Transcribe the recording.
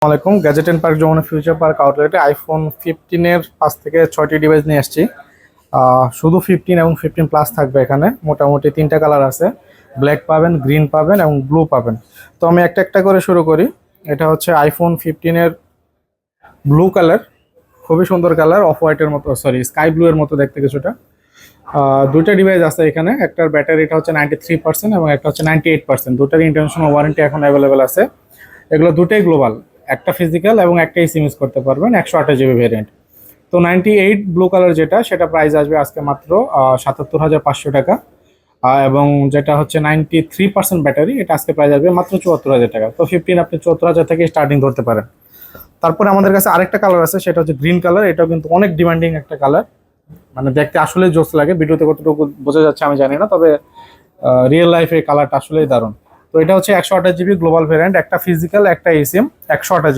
আসসালামাইকুম। Gadget and park Jamuna future park আউটলেটে iPhone 15-এর 5 থেকে 6টি ডিভাইস নিয়ে আসছি। শুধু 15 এবং 15 প্লাস থাকবে। এখানে মোটামুটি 3টা কালার আছে, ব্ল্যাক পাবেন, গ্রিন পাবেন এবং ব্লু পাবেন। তো আমি একটা একটা করে শুরু করি। এটা হচ্ছে আইফোন 15-এর ব্লু কালার, খুবই সুন্দর কালার, অফ হোয়াইটের মতো, সরি স্কাই ব্লু এর মতো দেখতে কিছুটা। দুইটা ডিভাইস আছে এখানে, একটার ব্যাটারিটা হচ্ছে 93% এবং একটা হচ্ছে 98%। দুটার ইন্টারন্যাশনাল ওয়ারেন্টি এখন অ্যাভেলেবেল আছে। এগুলো দুটোই গ্লোবাল, একটা ফিজিক্যাল এবং একটা সিম ইউজ করতে পারবেন, 128 জিবি ভেরিয়েন্ট। তো 98 ব্লু কালার যেটা, সেটা প্রাইস আসবে আজকে মাত্র 77,500 টাকা। এবং যেটা হচ্ছে 93% ব্যাটারি, এটা আজকে প্রাইস আসবে মাত্র 74,000 টাকা। তো 15 আপনি 74,000 থেকে স্টার্টিং ধরতে পারেন। তারপরে আমাদের কাছে আরেকটা কালার আছে, সেটা হচ্ছে গ্রিন কালার। এটাও কিন্তু অনেক ডিমান্ডিং একটা কালার, মানে দেখতে আসলে জোস লাগে। ভিডিওতে কতটুকু বোঝা যাচ্ছে আমি জানি না, তবে রিয়েল লাইফে কালারটা আসলেই দারুণ। তো এটা হচ্ছে 128 জিবি গ্লোবাল ভ্যারিয়েন্ট, একটা ফিজিক্যাল একটা এসিএম, 128